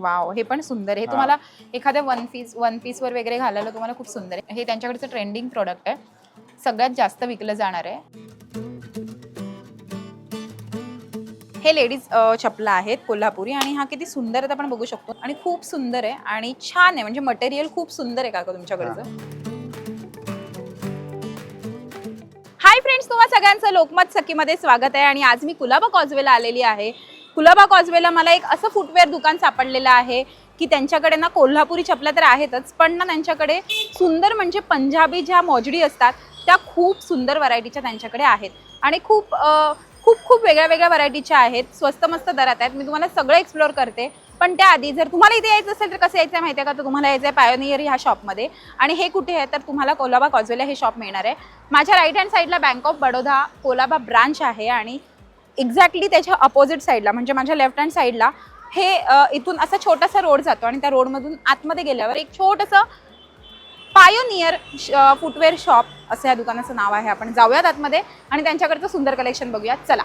Wow, हे पण सुंदर आहे. तुम्हाला एखाद्या वन पीस वर वगैरे घालायला तुम्हाला खूप सुंदर आहे. हे त्यांच्याकडचं ट्रेंडिंग प्रोडक्ट आहे, सगळ्यात जास्त विकलं जाणार आहे. हे लेडीज चपला आहेत कोल्हापुरी आणि हा किती सुंदर आहे आपण बघू शकतो आणि खूप सुंदर आहे आणि छान आहे. म्हणजे मटेरियल खूप सुंदर आहे काका तुमच्याकडचं. हाय फ्रेंड्स, तुम्हा सगळ्यांचं लोकमत सखीमध्ये स्वागत आहे आणि आज मी कुलाबा कॉजवेला आलेली आहे. कुलाबा कॉजवेला मला एक असं फुटवेअर दुकान सापडलेलं आहे की त्यांच्याकडे ना कोल्हापुरी चपला तर आहेतच, पण ना त्यांच्याकडे सुंदर म्हणजे पंजाबी ज्या मोजडी असतात त्या खूप सुंदर व्हरायटीच्या त्यांच्याकडे आहेत आणि खूप खूप वेगळ्या वेगळ्या व्हरायटीच्या आहेत. स्वस्त मस्त दरात आहेत. मी तुम्हाला सगळं एक्सप्लोर करते, पण त्याआधी जर तुम्हाला इथे यायचं असेल तर कसं यायचं आहे माहिती आहे का? तर तुम्हाला यायचं आहे पायोनियर ह्या शॉपमध्ये. आणि हे कुठे आहे तर तुम्हाला कोलाबा कॉजवेला हे शॉप मिळणार आहे. माझ्या राईट हँड साईडला bank of Baroda Colaba branch आहे आणि एक्झॅक्टली त्याच्या अपोजिट साईडला म्हणजे माझ्या लेफ्ट हँड साईडला हे इथून असा छोटासा रोड जातो आणि त्या रोडमधून आतमध्ये गेल्यावर एक छोटंसं पायोनियर फुटवेअर शॉप असं या दुकानाचं नाव आहे. आपण जाऊयात आतमध्ये आणि त्यांच्याकडचं सुंदर कलेक्शन बघूयात, चला.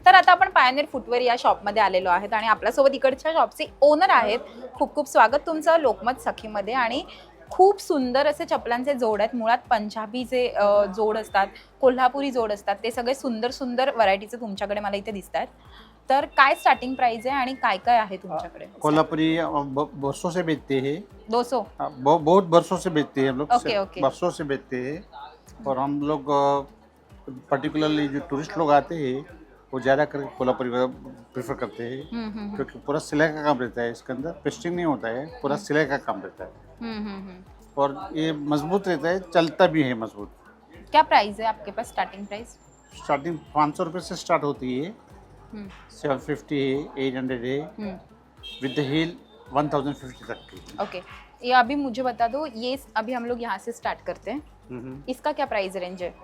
तर आता आपण पायोनियर फुटवेअर या शॉपमध्ये आलेलो आहेत आणि आपल्यासोबत इकडच्या शॉपचे ओनर आहेत. खूप खूप स्वागत तुमचं लोकमत सखीमध्ये. आणि खूप सुंदर असे चपलांचे जोड आहेत. मुळात पंजाबीचे जोड असतात, कोल्हापुरी जोड असतात, ते सगळे सुंदर सुंदर व्हरायटीचे तुमच्याकडे मला इथे दिसत आहेत. तर काय स्टार्टिंग प्राइस आहे आणि काय काय आहे तुमच्याकडे? कोल्हापुरी बरसों से बेचते हैं, 200 बहुत बरसों से बेचते हैं हम लोग। ओके। बरसों से बेचते हैं और हम लोग पर्टिकुलरली जो टूरिस्ट लोग आते हैं वो ज़्यादा करके कोल्हापुरी प्रेफर करते हैं क्योंकि पूरा सिलाई का काम रहता है इसके अंदर, पेस्टिंग नहीं होता है, पूरा सिलाई का काम रहता है और ये मजबूत रहता है, चलता भी है मजबूत। क्या प्राइस है आपके पास स्टार्टिंग प्राइस? स्टार्टिंग 500 रुपये से स्टार्ट होती है, 750 है, 800 है, विद द हील 1050 तक की। ओके, ये अभी मुझे बता दो, ये अभी हम लोग यहाँ से स्टार्ट करते हैं, इसका क्या प्राइस रेंज है?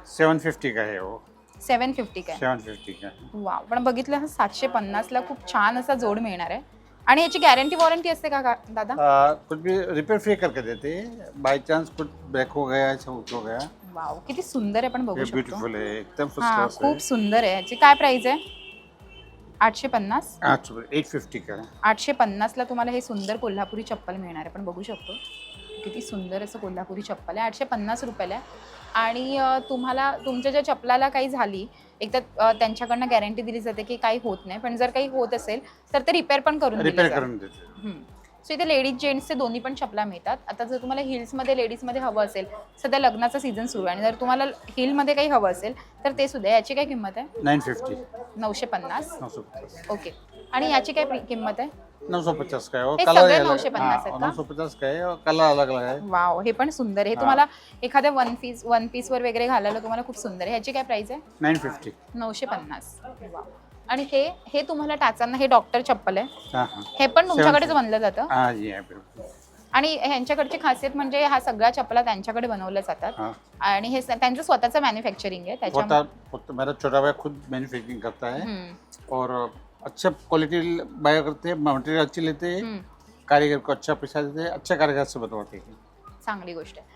750 का है वो, 750 का है. 750 का है। वाव, पण बघितलं 750 ला खूप छान असा जोड मिळणार आहे. आणि याची गॅरंटी वॉरंटी असते का दादा? कुछ भी रिपेयर फ्री करके देते हैं, बाय चांस कुछ ब्रेक हो गया, ऐसा कुछ हो गया। वाव, किती सुंदर आहे, पण बघू शकतो. ब्यूटीफुल है, एकदम फर्स्ट हां, क्लास है। खूप सुंदर आहे. याची काय प्राइस आहे? 850. 850 का है। 850 ला तुम्हाला हे सुंदर कोल्हापुरी चप्पल मिळणार आहे. पण बघू शकतो किती सुंदर असं कोल्हापुरी चप्पल आहे. 850 रुपयाला आहे. आणि तुम्हाला तुमच्या ज्या चप्पलाला काही झाली, एक तर त्यांच्याकडनं गॅरंटी दिली जाते की काही होत नाही, पण जर काही होत असेल तर ते रिपेअर पण करून देते। सो इथे लेडीज जेंट्सचे दोन्ही पण चपला मिळतात. आता जर तुम्हाला हिल्समध्ये लेडीजमध्ये हवं असेल, सध्या लग्नाचा सीझन सुरू आहे आणि जर तुम्हाला हिलमध्ये काही हवं असेल तर ते सुद्धा. याची काय किंमत आहे? 950। 950. ओके. आणि याची काय किंमत आहे? 950 का है, हे सगळे 950 आहेत का? 950 का है और कलर अलग अलग है। वाव, हे पण सुंदर आहे. तुम्हाला एखाद्या वन पीस वर वगैरे घालायला तुम्हाला खूप सुंदर आहे. ह्याची काय प्राइस आहे? 950। 950. वाव. आणि हे तुम्हाला टाचांना हे डॉक्टर चप्पल आहे. हाँ। हे पण तुमच्याकडेच बनलं जातं. हाँ जी, हाँ बिल्कुल। आणि ह्यांच्याकडची खासियत म्हणजे हा सगळ्या चपला त्यांच्याकडे बनवल्या जातात आणि हे त्यांचं स्वतःचं मॅन्युफॅक्चरिंग आहे. त्याच्यामुळे मेरा छोटा भाई खुद मैन्युफैक्चरिंग करता है और अच्छा क्वालिटी बाय करते हैं, मटेरियल अच्छी लेते हैं, कारीगर को अच्छा पैसा देते हैं, अच्छा कारीगर से बनवाते हैं। चांगली गोष्ट आहे.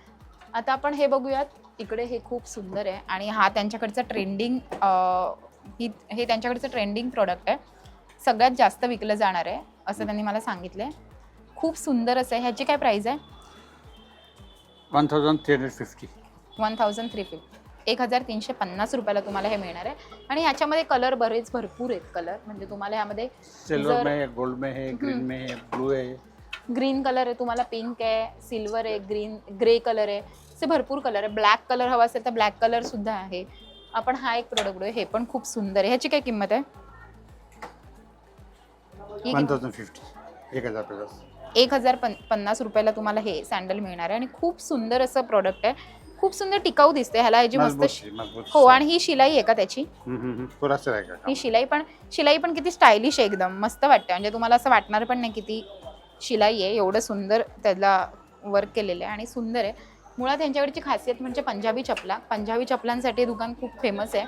आता आपण हे बघूयात. इकडे हे खूप सुंदर आहे आणि हा त्यांच्याकडचा ट्रेंडिंग हे त्यांच्याकडचं ट्रेंडिंग प्रोडक्ट आहे, सगळ्यात जास्त विकलं जाणार आहे असं त्यांनी मला सांगितलंय. खूप सुंदर असं आहे. ह्याची काय प्राइस आहे? 1350। 1350. 1350 रुपयाला तुम्हाला हे मिळणार आहे. आणि ह्याच्यामध्ये कलर भरपूर आहेत. कलर म्हणजे तुम्हाला ह्यामध्ये सिल्वर में है, गोल्ड में है, ग्रीन में है, ब्लू है, ग्रीन कलर आहे, तुम्हाला पिंक आहे, सिल्वर आहे, ग्रे कलर आहे, असे भरपूर कलर आहे. ब्लॅक कलर हवा असेल तर ब्लॅक कलर सुद्धा आहे. आपण हा एक प्रोडक्ट आहे, हे पण खूप सुंदर आहे. ह्याची काय किंमत आहे? 1050। 1050। 1050 रुपयाला तुम्हाला हे सँडल मिळणार आहे आणि खूप सुंदर असं प्रोडक्ट आहे. खूप सुंदर टिकाऊ दिसते. ह्याला ह्याची मस्त हो. आणि ही शिलाई आहे का त्याची? ही शिलाई पण किती स्टायलिश आहे, एकदम मस्त वाटते. म्हणजे तुम्हाला असं वाटणार पण नाही किती शिलाई आहे. एवढं सुंदर त्याला वर्क केलेलं आहे आणि सुंदर आहे. मुळात यांच्याकडची खासियत म्हणजे पंजाबी चपलांसाठी दुकान खूप फेमस आहे.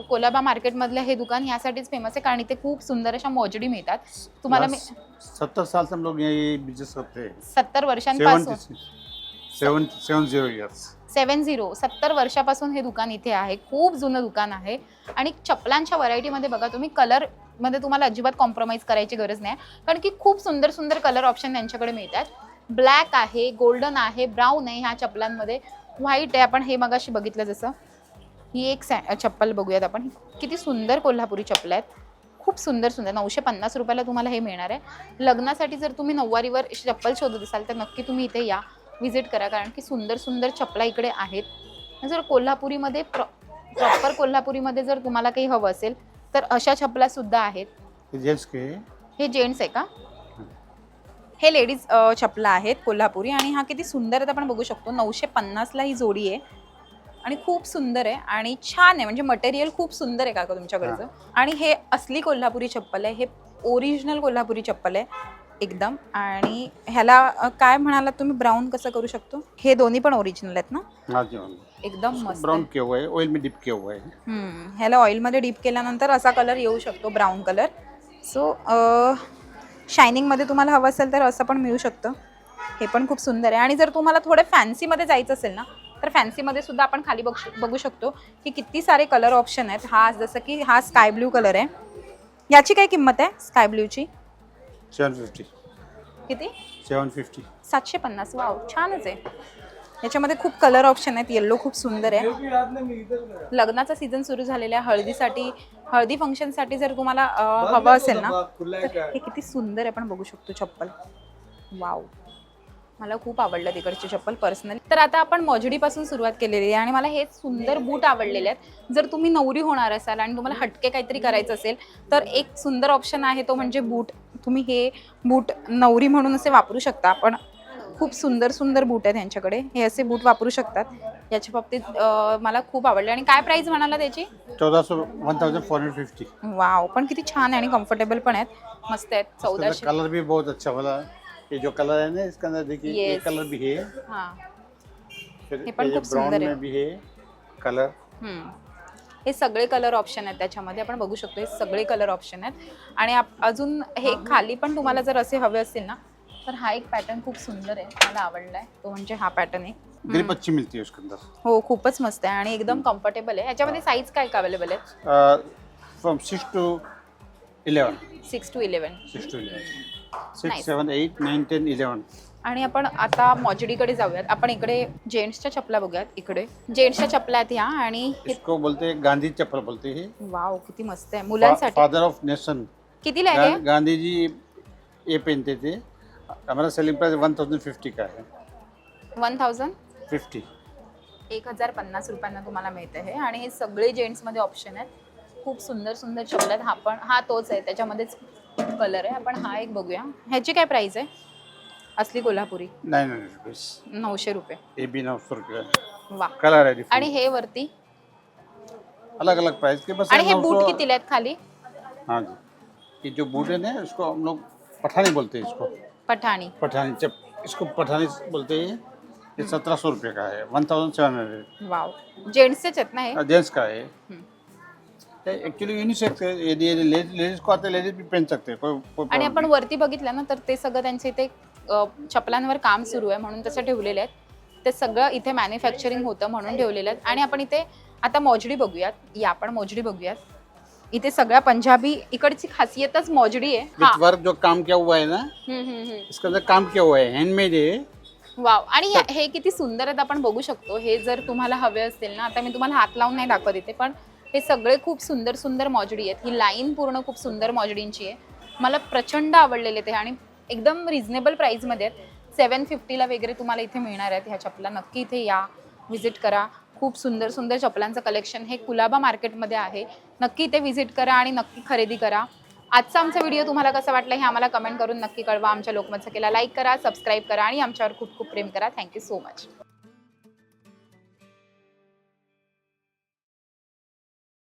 कोलाबा मार्केटमधलं हे दुकान यासाठीच फेमस आहे कारण इथे खूप सुंदर अशा मोजडी मिळतात. तुम्हाला 70 साल से हम लोग यही बिजनेस करते हैं। 70 वर्षांपासून 70 years. 70 वर्षापासून हे दुकान इथे आहे. खूप जुनं दुकान आहे आणि चपलांच्या व्हरायटीमध्ये बघा तुम्ही, कलर मध्ये तुम्हाला अजिबात कॉम्प्रोमाइज करायची गरज नाही, कारण की खूप सुंदर सुंदर कलर ऑप्शन त्यांच्याकडे मिळतात. ब्लॅक आहे, गोल्डन आहे, ब्राऊन आहे ह्या चपलांमध्ये, व्हाईट आहे. आपण हे मगाशी बघितलं जसं, ही एक चप्पल बघूयात आपण. किती सुंदर कोल्हापुरी चप्पल आहेत, खूप सुंदर सुंदर. 950 रुपयाला तुम्हाला हे मिळणार आहे. लग्नासाठी जर तुम्ही नऊवारीवर चप्पल शोधत असाल तर नक्की तुम्ही इथे या, विजिट करा, कारण की सुंदर सुंदर चपला इकडे आहेत. जर कोल्हापुरीमध्ये प्रॉपर कोल्हापुरीमध्ये जर तुम्हाला काही हवं असेल तर अशा चपला सुद्धा आहेत. हे जेंट्स आहे का? हे लेडीज चपला आहेत कोल्हापुरी, आणि हा किती सुंदर आहे आपण बघू शकतो. 950ला ही जोडी आहे आणि खूप सुंदर आहे आणि छान आहे, म्हणजे मटेरियल खूप सुंदर आहे काका तुमच्याकडचं. आणि हे असली कोल्हापुरी चप्पल आहे, हे ओरिजिनल कोल्हापुरी चप्पल आहे एकदम. आणि ह्याला काय म्हणालात तुम्ही, ब्राउन कसं करू शकतो? हे दोन्ही पण ओरिजिनल आहेत ना? एकदम मस्त. ब्राउन किया हुआ है, ऑयल में डिप किया हुआ है. ह्याला ऑइलमध्ये डीप केल्यानंतर असा कलर येऊ शकतो, ब्राऊन कलर. सो शायनिंगमध्ये तुम्हाला हवं असेल तर असं पण मिळू शकतं. हे पण खूप सुंदर आहे. आणि जर तुम्हाला थोडे फॅन्सीमध्ये जायचं असेल ना, तर फॅन्सीमध्ये सुद्धा आपण खाली बघू शकतो की किती सारे कलर ऑप्शन आहेत. हा जसं की हा स्काय ब्ल्यू कलर आहे. याची काय किंमत आहे स्काय ब्ल्यूची? 750. किती? 750. 750. वाव, छानच आहे. याच्यामध्ये खूप कलर ऑप्शन आहेत. येल्लो खूप सुंदर आहे. लग्नाचा सीझन सुरू झालेला आहे. हळदी फंक्शनसाठी जर तुम्हाला हवं असेल ना, तर हे किती सुंदर आहे आपण बघू शकतो चप्पल. वाव, मला खूप आवडलं तिकडची चप्पल पर्सनली. तर आता आपण मोजडीपासून सुरुवात केलेली आहे आणि मला हे सुंदर बूट आवडलेले आहेत. जर तुम्ही नवरी होणार असाल आणि तुम्हाला हटके काहीतरी करायचं असेल तर एक सुंदर ऑप्शन आहे, तो म्हणजे बूट. तुम्ही हे बूट नवरी म्हणून असे वापरू शकता. पण खूप सुंदर सुंदर बूट आहेत त्यांच्याकडे, हे असे बूट वापरू शकतात. याच्या बाबतीत मला खूप आवडले. आणि काय प्राइस म्हणाला त्याची? 1450. वाव, पण किती छान आहे आणि कम्फर्टेबल पण आहेत, मस्त आहेत. 1400. कलर भी बहुत अच्छा वाला, ये जो कलर है ना इसके अंदर देखिए, ये कलर भी है. हाँ, फिर हे पण खूप सुंदर आहे. में भी है कलर. हे सगळे कलर ऑप्शन आहेत त्याच्यामध्ये, आपण बघू शकतो हे सगळे कलर ऑप्शन आहेत. आणि अजून हे खाली पण तुम्हाला जर असे हवे असतील ना, तर हा एक पॅटर्न खूप सुंदर आहे, मला आवडलाय. तो म्हणजे हा पॅटर्न आहे. ग्रिप अच्छी मिलती है उसके अंदर. हो, खूपच मस्त आहे आणि एकदम कम्फर्टेबल आहे. ह्याच्यामध्ये साईज काय अवेलेबल आहे? From 6 to 11. 6 to 11. 6 to 11. 6, 7, 8, 9, 10, 11. आणि आपण आता मोजडीकडे जाऊयात. आपण इकडे जेंट्सच्या चपला बघूयात. इकडे जेंट्सच्या चपला आहेत ह्या, आणि इसको बोलते हैं गांधी चप्पल बोलते हैं. वाव, किती मस्त आहे मुलांसाठी. Father of nation. कितीला आहे? गांधी जी ये पहनते थे. हमारा सेलिंग प्राइस 1050 का है. 1050. 1050 रुपयांना तुम्हाला मिळतं हे. आणि हे सगळे जेंट्समध्ये ऑप्शन आहेत. खूप सुंदर सुंदर चपल आहेत. हा तोच आहे, त्याच्यामध्येच कलर आहे. आपण हा एक बघूया. ह्याची काय प्राइस आहे? असली कोल्हापुरी 900 रुपीस. 900 रुपये. ये भी 900 रुपये. वा, कलर है डिफरेंट. आणि हे वरती अलग अलग प्राइस के. बस आणि हे बूट कितीला आहेत खाली? हाँ जी, ये जो बूट है ना, इसको हम लोग पठानी बोलते हैं. इसको पठाणी. पठानी इसको पठानी बोलते हैं. ये 1700 रुपये का है. 1700. वाव, जेंट्सचेच आहेत ना हे? जेंट्स का है. एक्चुअली यूनिसेक्स है. ये लेडीज को आते, लेडीज भी पहन सकते हैं. आणि आपण वरती बघितलं ना, तर ते सगळं त्यांचे इथे चपलांवर काम सुरू आहे म्हणून तसं ठेवलेले आहेत. ते सगळं इथे मॅन्युफॅक्चरिंग होतं म्हणून ठेवलेलं आहेत. आणि आपण इथे आता मोजडी बघूयात. या आपण मोजडी बघूयात. इथे सगळ्या पंजाबी, इकडची खासियतच मोजडी आहे. विथ वर्क जो काम किया हुआ है ना, इसके अंदर काम किया हुआ है, हैंडमेड है. वाव, आणि हे किती सुंदर आहेत आपण बघू शकतो. हे जर तुम्हाला हवे असतील ना, आता मी तुम्हाला हात लावून नाही दाखवत इथे, पण हे सगळे खूप सुंदर सुंदर मोजडी आहेत. ही लाईन पूर्ण खूप सुंदर मोजडींची आहे. मला प्रचंड आवडलेले ते आणि एकदम रिझनेबल प्राईसमध्ये आहेत. 750ला वगैरे तुम्हाला इथे मिळणार आहेत ह्या चपला. नक्की इथे या, व्हिजिट करा. खूप सुंदर सुंदर चपलांचं कलेक्शन हे कुलाबा मार्केटमध्ये आहे. नक्की इथे व्हिजिट करा आणि नक्की खरेदी करा. आजचा आमचा व्हिडिओ तुम्हाला कसा वाटला हे आम्हाला कमेंट करून नक्की कळवा. आमच्या लोकमत सखीला लाईक करा, सबस्क्राईब करा आणि आमच्यावर खूप खूप प्रेम करा. Thank you so much.